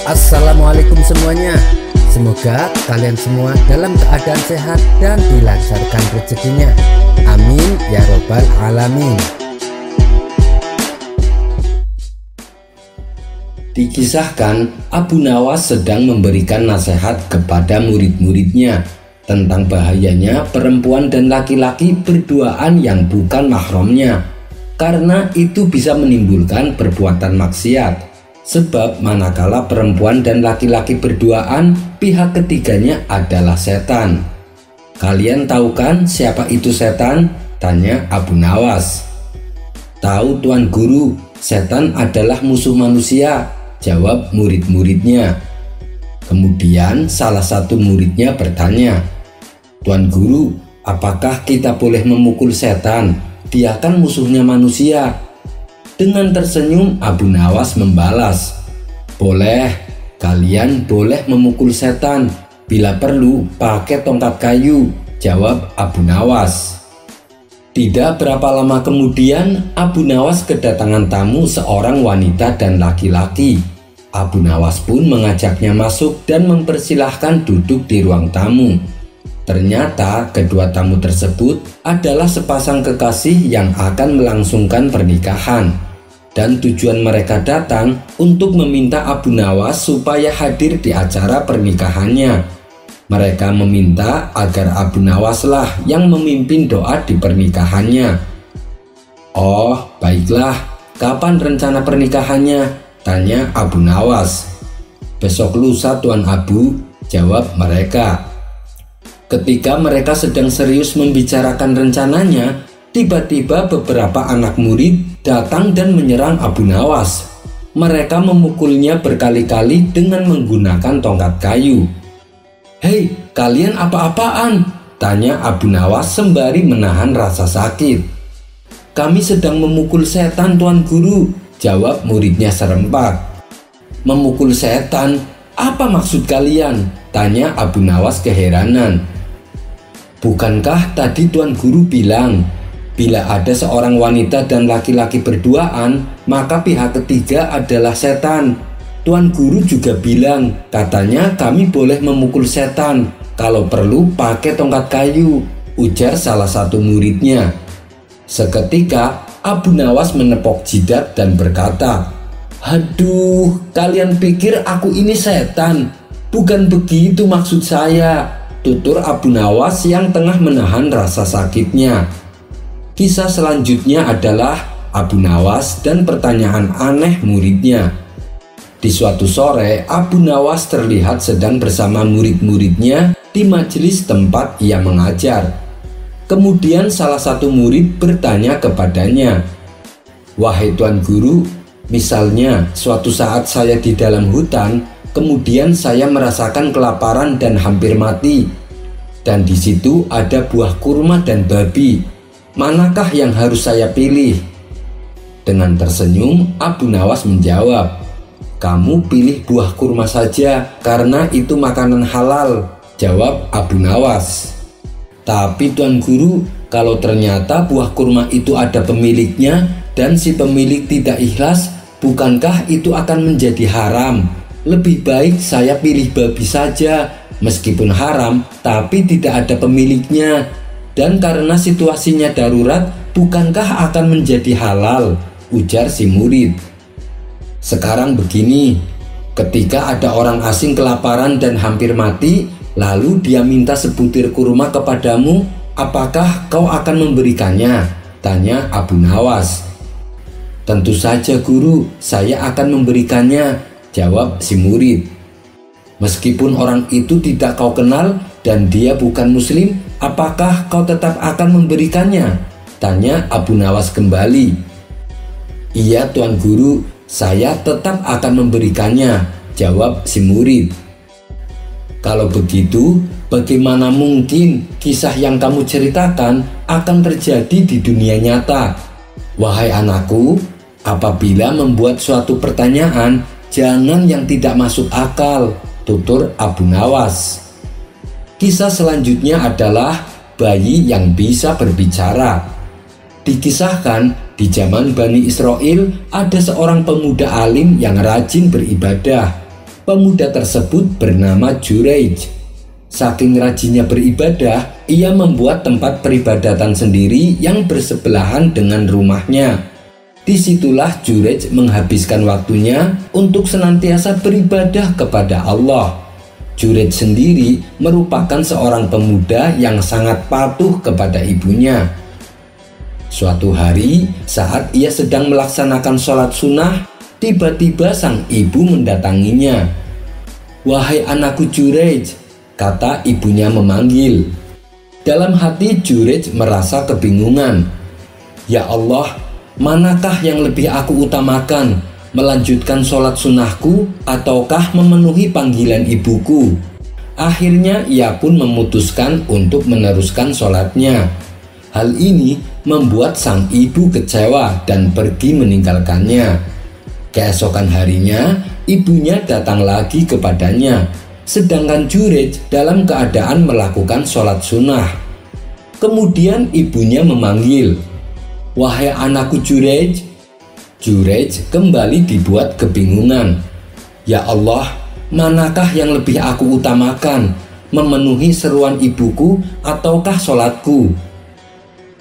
Assalamualaikum semuanya. Semoga kalian semua dalam keadaan sehat dan dilancarkan rezekinya. Amin ya robbal alamin. Dikisahkan Abu Nawas sedang memberikan nasihat kepada murid-muridnya tentang bahayanya perempuan dan laki-laki berduaan yang bukan mahramnya, karena itu bisa menimbulkan perbuatan maksiat. Sebab manakala perempuan dan laki-laki berduaan, pihak ketiganya adalah setan. Kalian tahu kan siapa itu setan? Tanya Abu Nawas. Tahu Tuan Guru, setan adalah musuh manusia, jawab murid-muridnya. Kemudian salah satu muridnya bertanya, Tuan Guru, apakah kita boleh memukul setan? Dia kan musuhnya manusia. Dengan tersenyum Abu Nawas membalas, boleh, kalian boleh memukul setan, bila perlu pakai tongkat kayu, jawab Abu Nawas. Tidak berapa lama kemudian Abu Nawas kedatangan tamu seorang wanita dan laki-laki. Abu Nawas pun mengajaknya masuk dan mempersilahkan duduk di ruang tamu. Ternyata kedua tamu tersebut adalah sepasang kekasih yang akan melangsungkan pernikahan. Dan tujuan mereka datang untuk meminta Abu Nawas supaya hadir di acara pernikahannya. Mereka meminta agar Abu Nawaslah yang memimpin doa di pernikahannya. Oh, baiklah, kapan rencana pernikahannya? Tanya Abu Nawas. Besok lusa Tuan Abu, jawab mereka. Ketika mereka sedang serius membicarakan rencananya, tiba-tiba beberapa anak murid datang dan menyerang Abu Nawas. Mereka memukulnya berkali-kali dengan menggunakan tongkat kayu. Hei, kalian apa-apaan? Tanya Abu Nawas sembari menahan rasa sakit. Kami sedang memukul setan Tuan Guru, jawab muridnya serempak. Memukul setan? Apa maksud kalian? Tanya Abu Nawas keheranan. Bukankah tadi Tuan Guru bilang, bila ada seorang wanita dan laki-laki berduaan, maka pihak ketiga adalah setan. Tuan Guru juga bilang, katanya kami boleh memukul setan, kalau perlu pakai tongkat kayu, ujar salah satu muridnya. Seketika Abu Nawas menepok jidat dan berkata, Aduh, kalian pikir aku ini setan? Bukan begitu maksud saya, tutur Abu Nawas yang tengah menahan rasa sakitnya. Kisah selanjutnya adalah Abu Nawas dan pertanyaan aneh muridnya. Di suatu sore, Abu Nawas terlihat sedang bersama murid-muridnya di majelis tempat ia mengajar. Kemudian salah satu murid bertanya kepadanya, Wahai Tuan Guru, misalnya suatu saat saya di dalam hutan, kemudian saya merasakan kelaparan dan hampir mati. Dan di situ ada buah kurma dan babi. Manakah yang harus saya pilih? Dengan tersenyum, Abu Nawas menjawab, kamu pilih buah kurma saja karena itu makanan halal, jawab Abu Nawas. Tapi Tuan Guru, kalau ternyata buah kurma itu ada pemiliknya dan si pemilik tidak ikhlas, bukankah itu akan menjadi haram? Lebih baik saya pilih babi saja, meskipun haram tapi tidak ada pemiliknya. Dan karena situasinya darurat, bukankah akan menjadi halal? Ujar si murid. Sekarang begini, ketika ada orang asing kelaparan dan hampir mati, lalu dia minta sebutir kurma kepadamu, apakah kau akan memberikannya? Tanya Abu Nawas. Tentu saja Guru, saya akan memberikannya, jawab si murid. Meskipun orang itu tidak kau kenal dan dia bukan muslim, apakah kau tetap akan memberikannya? Tanya Abu Nawas kembali. Iya Tuan Guru, saya tetap akan memberikannya, jawab si murid. Kalau begitu, bagaimana mungkin kisah yang kamu ceritakan akan terjadi di dunia nyata? Wahai anakku, apabila membuat suatu pertanyaan, jangan yang tidak masuk akal, tutur Abu Nawas. Kisah selanjutnya adalah bayi yang bisa berbicara. Dikisahkan di zaman Bani Israel ada seorang pemuda alim yang rajin beribadah. Pemuda tersebut bernama Juraij. Saking rajinnya beribadah, ia membuat tempat peribadatan sendiri yang bersebelahan dengan rumahnya. Disitulah Juraij menghabiskan waktunya untuk senantiasa beribadah kepada Allah. Juraij sendiri merupakan seorang pemuda yang sangat patuh kepada ibunya. Suatu hari, saat ia sedang melaksanakan sholat sunnah, tiba-tiba sang ibu mendatanginya. "Wahai anakku Juraij," kata ibunya memanggil. Dalam hati Juraij merasa kebingungan. "Ya Allah, manakah yang lebih aku utamakan, melanjutkan sholat sunnahku ataukah memenuhi panggilan ibuku?" Akhirnya ia pun memutuskan untuk meneruskan sholatnya. Hal ini membuat sang ibu kecewa dan pergi meninggalkannya. Keesokan harinya, ibunya datang lagi kepadanya, sedangkan Juraij dalam keadaan melakukan sholat sunnah. Kemudian ibunya memanggil, "Wahai anakku Juraij." Juraij kembali dibuat kebingungan. "Ya Allah, manakah yang lebih aku utamakan, memenuhi seruan ibuku ataukah sholatku?"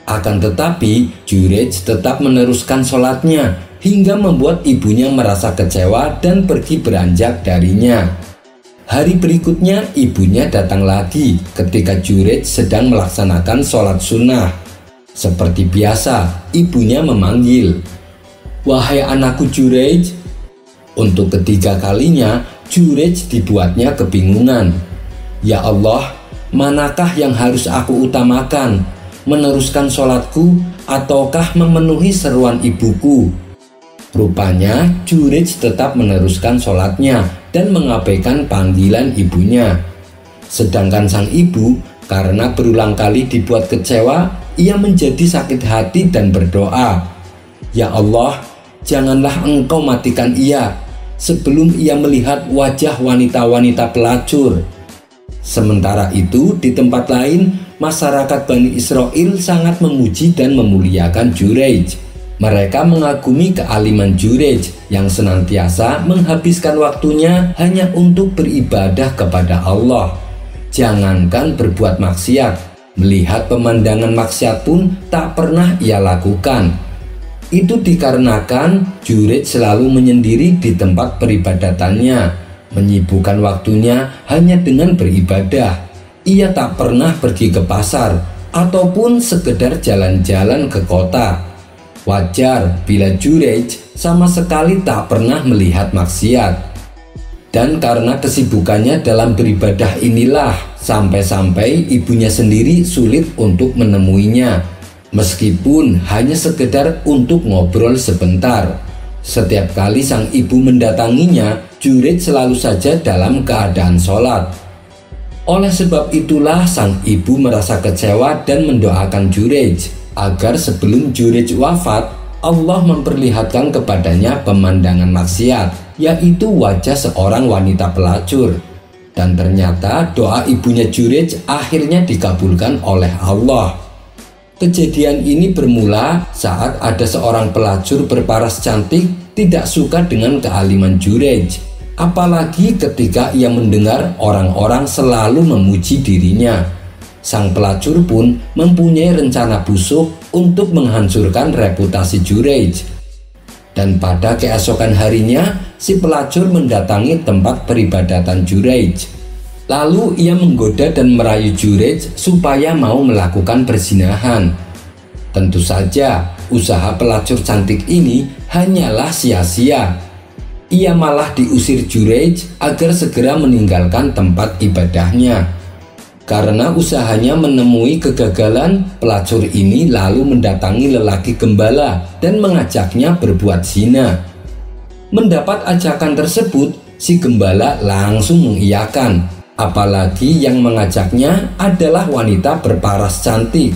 Akan tetapi Juraij tetap meneruskan sholatnya hingga membuat ibunya merasa kecewa dan pergi beranjak darinya. Hari berikutnya ibunya datang lagi ketika Juraij sedang melaksanakan sholat sunnah. Seperti biasa, ibunya memanggil, "Wahai anakku Juraij." Untuk ketiga kalinya Juraij dibuatnya kebingungan. "Ya Allah, manakah yang harus aku utamakan, meneruskan sholatku ataukah memenuhi seruan ibuku?" Rupanya Juraij tetap meneruskan sholatnya dan mengabaikan panggilan ibunya. Sedangkan sang ibu karena berulang kali dibuat kecewa, ia menjadi sakit hati dan berdoa, "Ya Allah, janganlah Engkau matikan ia sebelum ia melihat wajah wanita-wanita pelacur." Sementara itu di tempat lain, masyarakat Bani Israel sangat memuji dan memuliakan Juraij. Mereka mengagumi kealiman Juraij yang senantiasa menghabiskan waktunya hanya untuk beribadah kepada Allah. Jangankan berbuat maksiat, melihat pemandangan maksiat pun tak pernah ia lakukan. Itu dikarenakan Juraij selalu menyendiri di tempat peribadatannya, menyibukkan waktunya hanya dengan beribadah. Ia tak pernah pergi ke pasar ataupun sekedar jalan-jalan ke kota. Wajar bila Juraij sama sekali tak pernah melihat maksiat. Dan karena kesibukannya dalam beribadah inilah sampai-sampai ibunya sendiri sulit untuk menemuinya, meskipun hanya sekedar untuk ngobrol sebentar. Setiap kali sang ibu mendatanginya, Juraij selalu saja dalam keadaan sholat. Oleh sebab itulah sang ibu merasa kecewa dan mendoakan Juraij agar sebelum Juraij wafat, Allah memperlihatkan kepadanya pemandangan maksiat, yaitu wajah seorang wanita pelacur. Dan ternyata doa ibunya Juraij akhirnya dikabulkan oleh Allah. Kejadian ini bermula saat ada seorang pelacur berparas cantik tidak suka dengan kealiman Juraij, apalagi ketika ia mendengar orang-orang selalu memuji dirinya. Sang pelacur pun mempunyai rencana busuk untuk menghancurkan reputasi Juraij. Dan pada keesokan harinya, si pelacur mendatangi tempat peribadatan Juraij. Lalu ia menggoda dan merayu Juraij supaya mau melakukan perzinahan. Tentu saja, usaha pelacur cantik ini hanyalah sia-sia. Ia malah diusir Juraij agar segera meninggalkan tempat ibadahnya. Karena usahanya menemui kegagalan, pelacur ini lalu mendatangi lelaki gembala dan mengajaknya berbuat zina. Mendapat ajakan tersebut, si gembala langsung mengiyakan, apalagi yang mengajaknya adalah wanita berparas cantik.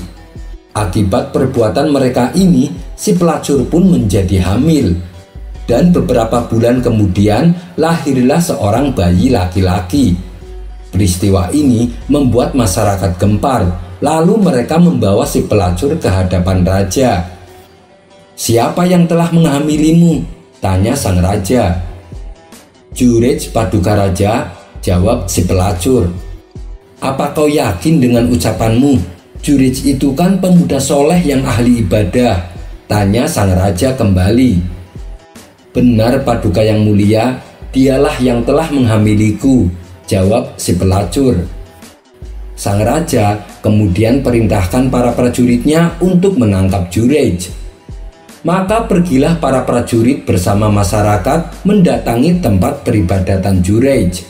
Akibat perbuatan mereka ini, si pelacur pun menjadi hamil. Dan beberapa bulan kemudian lahirlah seorang bayi laki-laki. Peristiwa ini membuat masyarakat gempar, lalu mereka membawa si pelacur ke hadapan raja. "Siapa yang telah menghamilimu?" tanya sang raja. Jurej Paduka Raja, jawab si pelacur. Apa kau yakin dengan ucapanmu? Jurej itu kan pemuda soleh yang ahli ibadah, tanya sang raja kembali. Benar Paduka yang mulia, dialah yang telah menghamiliku, jawab si pelacur. Sang raja kemudian perintahkan para prajuritnya untuk menangkap Jurej. Maka pergilah para prajurit bersama masyarakat mendatangi tempat peribadatan Jurej.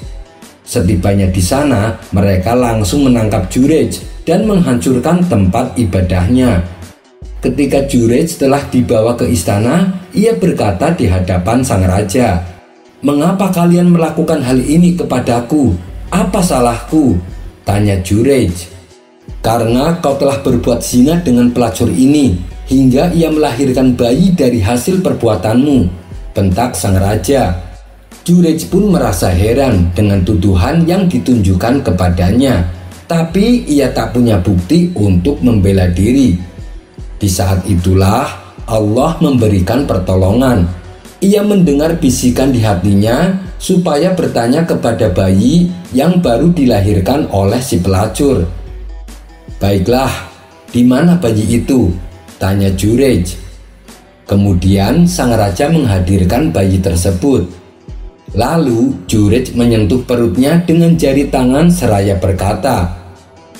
Setibanya di sana, mereka langsung menangkap Jurej dan menghancurkan tempat ibadahnya. Ketika Jurej telah dibawa ke istana, ia berkata di hadapan sang raja, "Mengapa kalian melakukan hal ini kepadaku? Apa salahku?" tanya Jurej. "Karena kau telah berbuat zina dengan pelacur ini, hingga ia melahirkan bayi dari hasil perbuatanmu," bentak sang raja. Jurej pun merasa heran dengan tuduhan yang ditunjukkan kepadanya, tapi ia tak punya bukti untuk membela diri. Di saat itulah Allah memberikan pertolongan. Ia mendengar bisikan di hatinya supaya bertanya kepada bayi yang baru dilahirkan oleh si pelacur. "Baiklah, di mana bayi itu?" tanya Jurej. Kemudian sang raja menghadirkan bayi tersebut. Lalu Jurej menyentuh perutnya dengan jari tangan seraya berkata,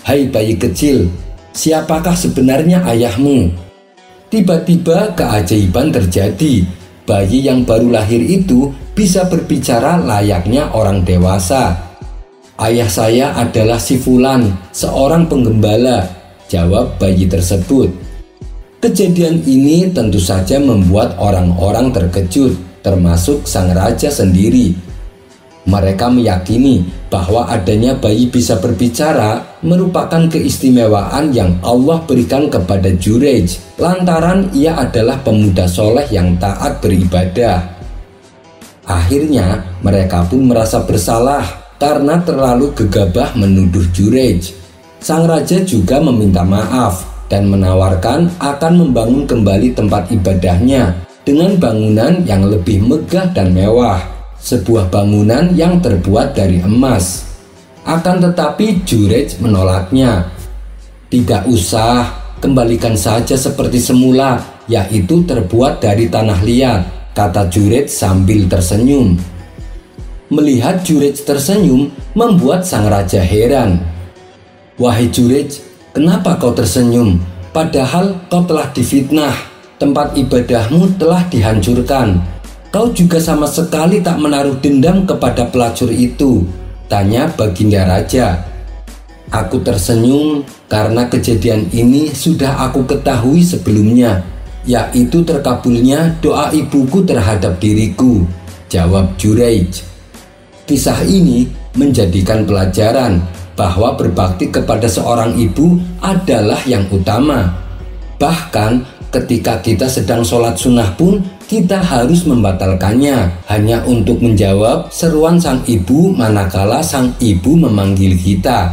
"Hai bayi kecil, siapakah sebenarnya ayahmu?" Tiba-tiba keajaiban terjadi. Bayi yang baru lahir itu bisa berbicara layaknya orang dewasa. "Ayah saya adalah si Fulan, seorang penggembala," jawab bayi tersebut. Kejadian ini tentu saja membuat orang-orang terkejut, termasuk sang raja sendiri. Mereka meyakini bahwa adanya bayi bisa berbicara merupakan keistimewaan yang Allah berikan kepada Jurej lantaran ia adalah pemuda soleh yang taat beribadah. Akhirnya mereka pun merasa bersalah karena terlalu gegabah menuduh Jurej. Sang raja juga meminta maaf dan menawarkan akan membangun kembali tempat ibadahnya dengan bangunan yang lebih megah dan mewah, sebuah bangunan yang terbuat dari emas. Akan tetapi Jurej menolaknya. "Tidak usah, kembalikan saja seperti semula, yaitu terbuat dari tanah liat," kata Jurej sambil tersenyum. Melihat Jurej tersenyum membuat sang raja heran. "Wahai Jurej, kenapa kau tersenyum? Padahal kau telah difitnah, tempat ibadahmu telah dihancurkan. Kau juga sama sekali tak menaruh dendam kepada pelacur itu," tanya Baginda Raja. "Aku tersenyum karena kejadian ini sudah aku ketahui sebelumnya, yaitu terkabulnya doa ibuku terhadap diriku," jawab Jurej. Kisah ini menjadikan pelajaran bahwa berbakti kepada seorang ibu adalah yang utama. Bahkan ketika kita sedang sholat sunnah pun kita harus membatalkannya hanya untuk menjawab seruan sang ibu manakala sang ibu memanggil kita.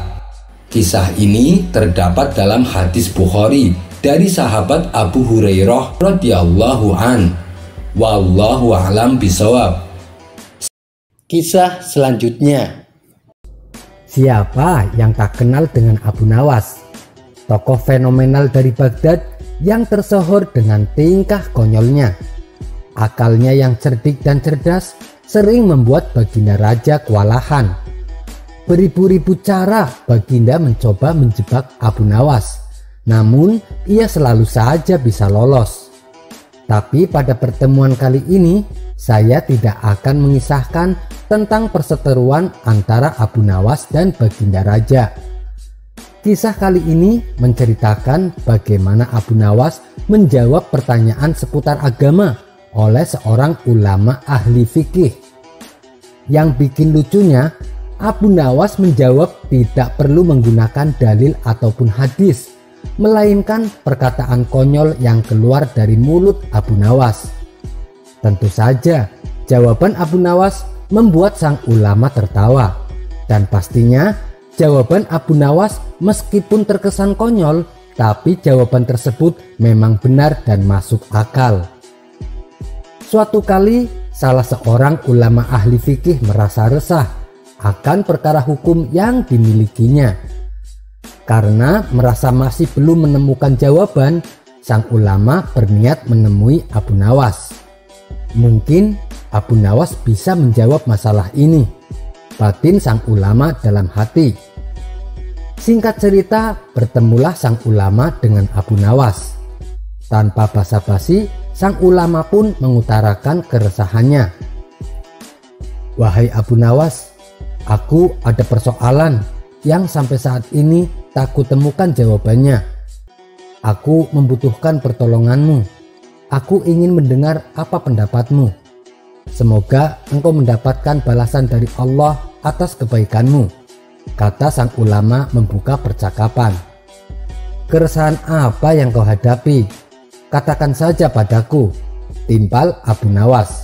Kisah ini terdapat dalam hadis Bukhari dari sahabat Abu Hurairah radhiyallahu an. Wallahu a'lam bishawab. Kisah selanjutnya. Siapa yang tak kenal dengan Abu Nawas, tokoh fenomenal dari Baghdad yang tersohor dengan tingkah konyolnya. Akalnya yang cerdik dan cerdas sering membuat Baginda Raja kewalahan. Beribu-ribu cara Baginda mencoba menjebak Abu Nawas, namun ia selalu saja bisa lolos. Tapi pada pertemuan kali ini saya tidak akan mengisahkan tentang perseteruan antara Abu Nawas dan Baginda Raja. Kisah kali ini menceritakan bagaimana Abu Nawas menjawab pertanyaan seputar agama oleh seorang ulama ahli fikih. Yang bikin lucunya, Abu Nawas menjawab tidak perlu menggunakan dalil ataupun hadis, melainkan perkataan konyol yang keluar dari mulut Abu Nawas. Tentu saja jawaban Abu Nawas membuat sang ulama tertawa, dan pastinya jawaban Abu Nawas meskipun terkesan konyol, tapi jawaban tersebut memang benar dan masuk akal. Suatu kali salah seorang ulama ahli fikih merasa resah akan perkara hukum yang dimilikinya. Karena merasa masih belum menemukan jawaban, sang ulama berniat menemui Abu Nawas. Mungkin Abu Nawas bisa menjawab masalah ini, batin sang ulama dalam hati. Singkat cerita, bertemulah sang ulama dengan Abu Nawas. Tanpa basa-basi, sang ulama pun mengutarakan keresahannya. "Wahai Abu Nawas, aku ada persoalan yang sampai saat ini tak kutemukan jawabannya. Aku membutuhkan pertolonganmu. Aku ingin mendengar apa pendapatmu. Semoga engkau mendapatkan balasan dari Allah atas kebaikanmu," kata sang ulama membuka percakapan. "Keresahan apa yang kau hadapi? Katakan saja padaku," timpal Abu Nawas.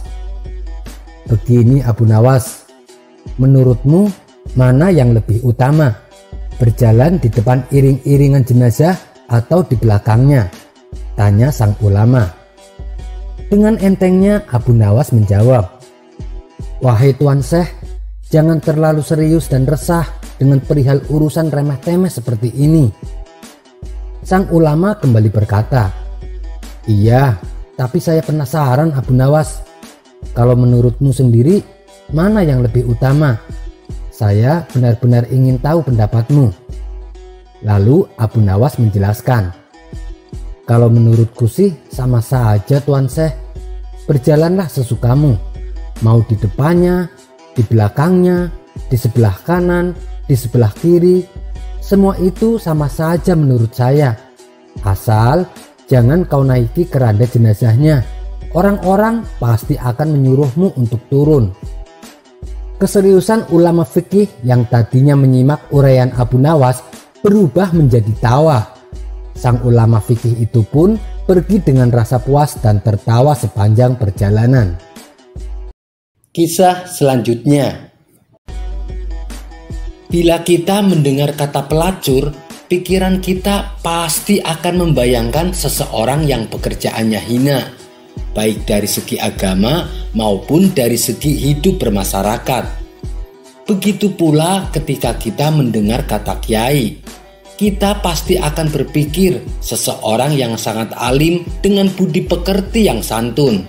"Begini Abu Nawas, menurutmu mana yang lebih utama? Berjalan di depan iring-iringan jenazah atau di belakangnya?" tanya sang ulama. Dengan entengnya Abu Nawas menjawab, "Wahai Tuan Syekh, jangan terlalu serius dan resah dengan perihal urusan remeh-temeh seperti ini." Sang ulama kembali berkata, "Iya, tapi saya penasaran Abu Nawas. Kalau menurutmu sendiri, mana yang lebih utama? Saya benar-benar ingin tahu pendapatmu." Lalu Abu Nawas menjelaskan, "Kalau menurutku sih sama saja Tuan Syekh. Berjalanlah sesukamu. Mau di depannya, di belakangnya, di sebelah kanan, di sebelah kiri. Semua itu sama saja menurut saya. Asal jangan kau naiki keranda jenazahnya. Orang-orang pasti akan menyuruhmu untuk turun." Keseriusan ulama fikih yang tadinya menyimak uraian Abu Nawas berubah menjadi tawa. Sang ulama fikih itu pun pergi dengan rasa puas dan tertawa sepanjang perjalanan. Kisah selanjutnya. Bila kita mendengar kata pelacur, pikiran kita pasti akan membayangkan seseorang yang pekerjaannya hina, baik dari segi agama maupun dari segi hidup bermasyarakat. Begitu pula ketika kita mendengar kata kiai, kita pasti akan berpikir seseorang yang sangat alim dengan budi pekerti yang santun.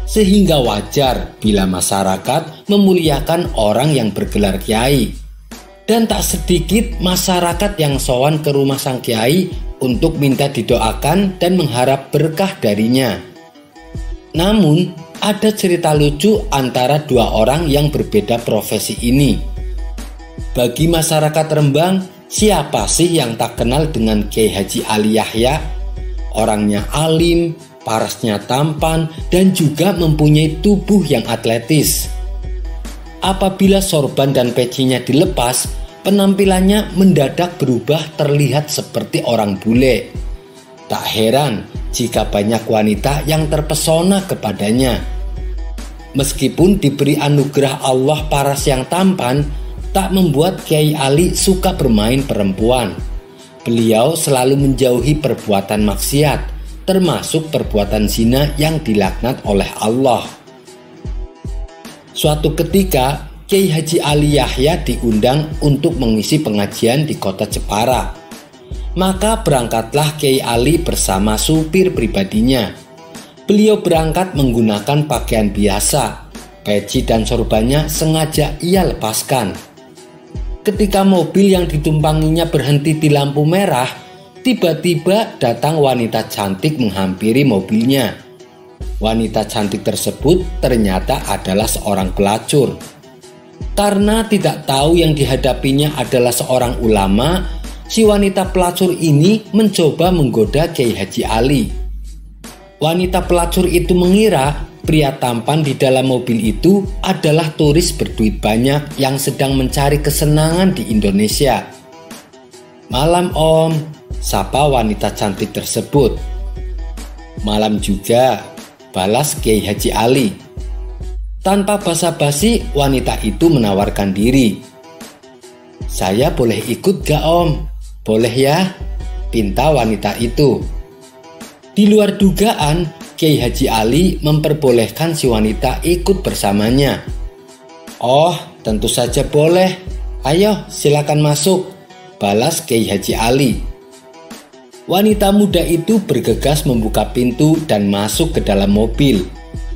Sehingga wajar bila masyarakat memuliakan orang yang bergelar kiai. Dan tak sedikit masyarakat yang sowan ke rumah sang kiai untuk minta didoakan dan mengharap berkah darinya. Namun, ada cerita lucu antara dua orang yang berbeda profesi ini. Bagi masyarakat Rembang, siapa sih yang tak kenal dengan Kiai Haji Ali Yahya? Orangnya alim, parasnya tampan, dan juga mempunyai tubuh yang atletis. Apabila sorban dan pecinya dilepas, penampilannya mendadak berubah terlihat seperti orang bule. Tak heran jika banyak wanita yang terpesona kepadanya. Meskipun diberi anugerah Allah paras yang tampan, tak membuat Kiai Ali suka bermain perempuan. Beliau selalu menjauhi perbuatan maksiat, termasuk perbuatan zina yang dilaknat oleh Allah. Suatu ketika, Kiai Haji Ali Yahya diundang untuk mengisi pengajian di kota Jepara. Maka berangkatlah Kiai Ali bersama supir pribadinya. Beliau berangkat menggunakan pakaian biasa. Peci dan sorbannya sengaja ia lepaskan. Ketika mobil yang ditumpanginya berhenti di lampu merah, tiba-tiba datang wanita cantik menghampiri mobilnya. Wanita cantik tersebut ternyata adalah seorang pelacur. Karena tidak tahu yang dihadapinya adalah seorang ulama, si wanita pelacur ini mencoba menggoda Kiai Haji Ali. Wanita pelacur itu mengira pria tampan di dalam mobil itu adalah turis berduit banyak yang sedang mencari kesenangan di Indonesia. "Malam Om," sapa wanita cantik tersebut. "Malam juga," balas Kiai Haji Ali. Tanpa basa-basi, wanita itu menawarkan diri. "Saya boleh ikut gak Om?" "Boleh ya," pinta wanita itu. Di luar dugaan, Kiai Haji Ali memperbolehkan si wanita ikut bersamanya. "Oh, tentu saja boleh. Ayo, silakan masuk," balas Kiai Haji Ali. Wanita muda itu bergegas membuka pintu dan masuk ke dalam mobil.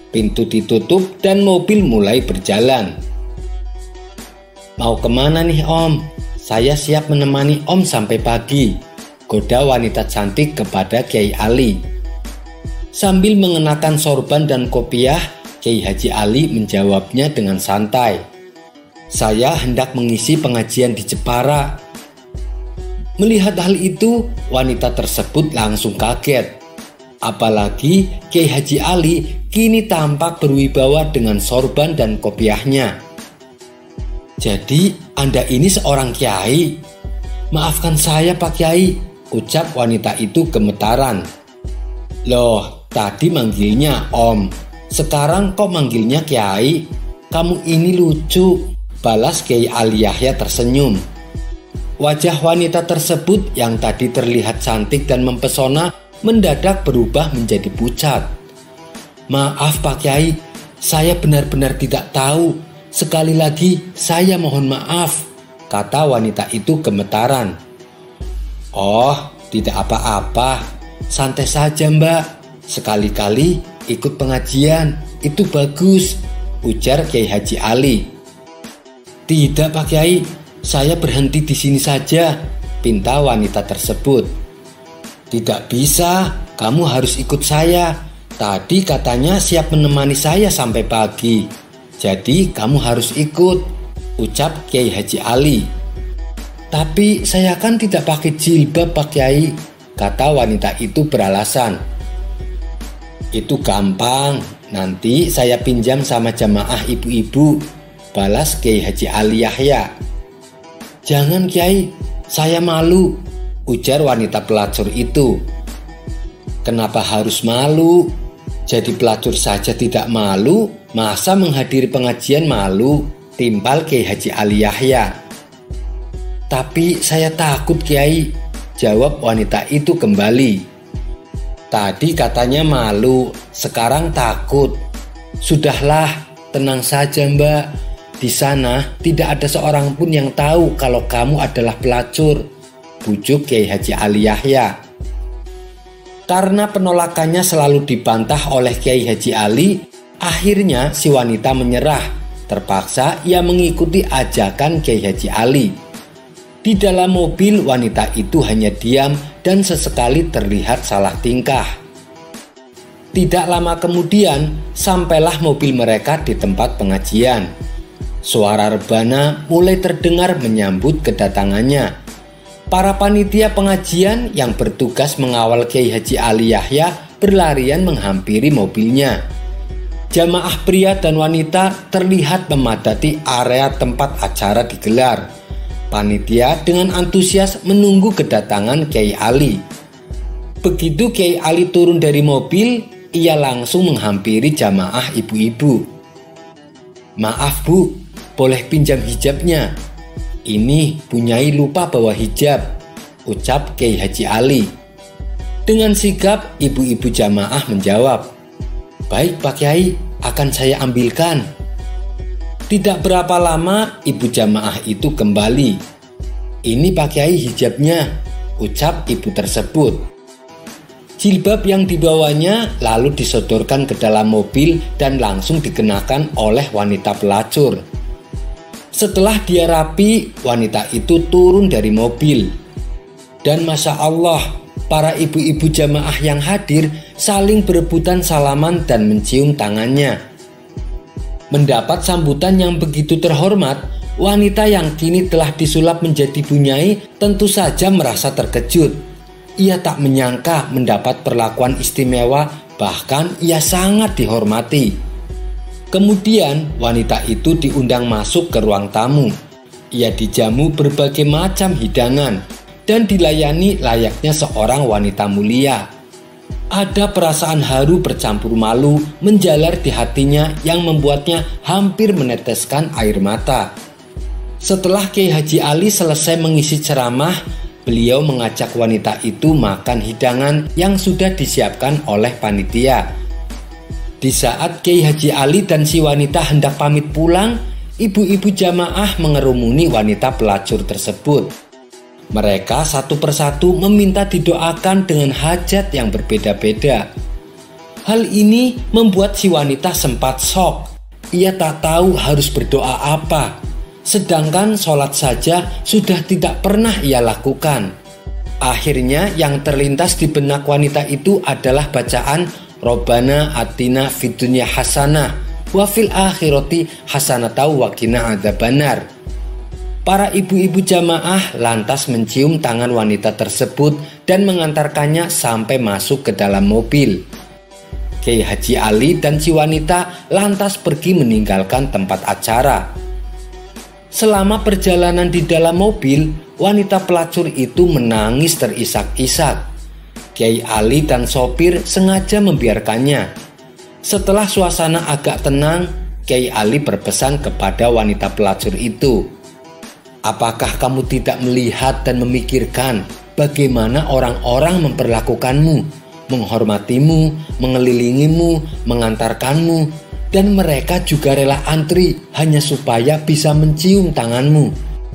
Pintu ditutup dan mobil mulai berjalan. "Mau kemana nih Om? Saya siap menemani Om sampai pagi," goda wanita cantik kepada Kiai Ali. Sambil mengenakan sorban dan kopiah, Kiai Haji Ali menjawabnya dengan santai. "Saya hendak mengisi pengajian di Jepara." Melihat hal itu, wanita tersebut langsung kaget. Apalagi Kiai Haji Ali kini tampak berwibawa dengan sorban dan kopiahnya. "Jadi Anda ini seorang kiai?" "Maafkan saya Pak Kiai," ucap wanita itu gemetaran. "Loh, tadi manggilnya Om, sekarang kok manggilnya Kiai? Kamu ini lucu," balas Kiai Ali Yahya tersenyum. Wajah wanita tersebut yang tadi terlihat cantik dan mempesona mendadak berubah menjadi pucat. "Maaf Pak Kiai, saya benar-benar tidak tahu. Sekali lagi saya mohon maaf," kata wanita itu gemetaran. "Oh, tidak apa-apa. Santai saja Mbak. Sekali-kali ikut pengajian, itu bagus," ujar Kiai Haji Ali. "Tidak Pak Kiai, saya berhenti di sini saja," pinta wanita tersebut. "Tidak bisa, kamu harus ikut saya. Tadi katanya siap menemani saya sampai pagi. Jadi kamu harus ikut," ucap Kiai Haji Ali. "Tapi saya kan tidak pakai jilbab Pak Kiai," kata wanita itu beralasan. "Itu gampang, nanti saya pinjam sama jamaah ibu-ibu," balas Kiai Haji Ali Yahya. "Jangan Kiai, saya malu," ujar wanita pelacur itu. "Kenapa harus malu? Jadi pelacur saja tidak malu, masa menghadiri pengajian malu?" timpal Kiai Haji Ali Yahya. "Tapi saya takut Kiai," jawab wanita itu kembali. "Tadi katanya malu, sekarang takut. Sudahlah, tenang saja Mbak. Di sana tidak ada seorang pun yang tahu kalau kamu adalah pelacur," bujuk Kiai Haji Ali Yahya. Karena penolakannya selalu dibantah oleh Kiai Haji Ali, akhirnya si wanita menyerah. Terpaksa ia mengikuti ajakan Kiai Haji Ali. Di dalam mobil, wanita itu hanya diam dan sesekali terlihat salah tingkah. Tidak lama kemudian, sampailah mobil mereka di tempat pengajian. Suara rebana mulai terdengar menyambut kedatangannya. Para panitia pengajian yang bertugas mengawal Kiai Haji Ali Yahya berlarian menghampiri mobilnya. Jamaah pria dan wanita terlihat memadati area tempat acara digelar. Panitia dengan antusias menunggu kedatangan Kiai Ali. Begitu Kiai Ali turun dari mobil, ia langsung menghampiri jamaah ibu-ibu. "Maaf Bu, boleh pinjam hijabnya? Ini Bunyai lupa bawa hijab," ucap Kiai Haji Ali. Dengan sigap ibu-ibu jamaah menjawab, "Baik Pak Kiai, akan saya ambilkan." Tidak berapa lama ibu jamaah itu kembali. "Ini Pak Kiai hijabnya," ucap ibu tersebut. Jilbab yang dibawanya lalu disodorkan ke dalam mobil dan langsung dikenakan oleh wanita pelacur. Setelah dia rapi, wanita itu turun dari mobil. Dan Masya Allah, para ibu-ibu jamaah yang hadir saling berebutan salaman dan mencium tangannya. Mendapat sambutan yang begitu terhormat, wanita yang kini telah disulap menjadi Bunyai tentu saja merasa terkejut. Ia tak menyangka mendapat perlakuan istimewa, bahkan ia sangat dihormati. Kemudian wanita itu diundang masuk ke ruang tamu. Ia dijamu berbagai macam hidangan dan dilayani layaknya seorang wanita mulia. Ada perasaan haru bercampur malu menjalar di hatinya yang membuatnya hampir meneteskan air mata. Setelah Kiai Haji Ali selesai mengisi ceramah, beliau mengajak wanita itu makan hidangan yang sudah disiapkan oleh panitia. Di saat Kiai Haji Ali dan si wanita hendak pamit pulang, ibu-ibu jamaah mengerumuni wanita pelacur tersebut. Mereka satu persatu meminta didoakan dengan hajat yang berbeda-beda. Hal ini membuat si wanita sempat shock. Ia tak tahu harus berdoa apa, sedangkan sholat saja sudah tidak pernah ia lakukan. Akhirnya yang terlintas di benak wanita itu adalah bacaan Robbana atina fid dunya hasanah wa fil akhirati hasanah wa qina adzabannar. Para ibu-ibu jamaah lantas mencium tangan wanita tersebut dan mengantarkannya sampai masuk ke dalam mobil. Kiai Haji Ali dan si wanita lantas pergi meninggalkan tempat acara. Selama perjalanan di dalam mobil, wanita pelacur itu menangis terisak-isak. Kiai Ali dan sopir sengaja membiarkannya. Setelah suasana agak tenang, Kiai Ali berpesan kepada wanita pelacur itu, "Apakah kamu tidak melihat dan memikirkan bagaimana orang-orang memperlakukanmu, menghormatimu, mengelilingimu, mengantarkanmu, dan mereka juga rela antri hanya supaya bisa mencium tanganmu.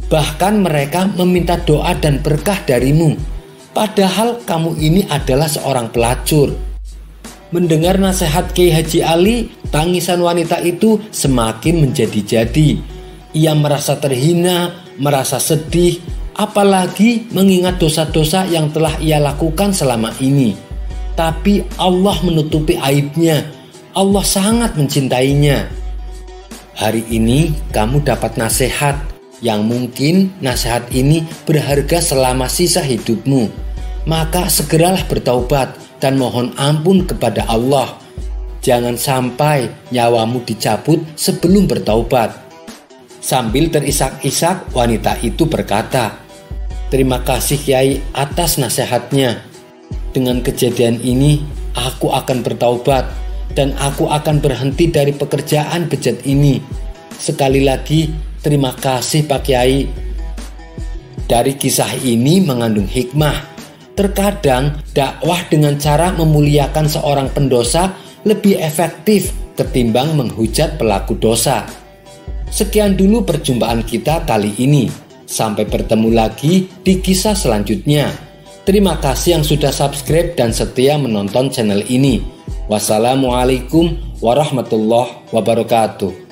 Bahkan mereka meminta doa dan berkah darimu. Padahal kamu ini adalah seorang pelacur." Mendengar nasihat Kiai Haji Ali, tangisan wanita itu semakin menjadi-jadi. Ia merasa terhina, merasa sedih, apalagi mengingat dosa-dosa yang telah ia lakukan selama ini. Tapi Allah menutupi aibnya. Allah sangat mencintainya. Hari ini kamu dapat nasihat yang mungkin nasihat ini berharga selama sisa hidupmu. Maka segeralah bertaubat dan mohon ampun kepada Allah. Jangan sampai nyawamu dicabut sebelum bertaubat. Sambil terisak-isak, wanita itu berkata, "Terima kasih Kiai atas nasihatnya. Dengan kejadian ini, aku akan bertaubat dan aku akan berhenti dari pekerjaan bejat ini. Sekali lagi, terima kasih Pak Kiai." Dari kisah ini mengandung hikmah. Terkadang dakwah dengan cara memuliakan seorang pendosa lebih efektif ketimbang menghujat pelaku dosa. Sekian dulu perjumpaan kita kali ini. Sampai bertemu lagi di kisah selanjutnya. Terima kasih yang sudah subscribe dan setia menonton channel ini. Wassalamualaikum warahmatullahi wabarakatuh.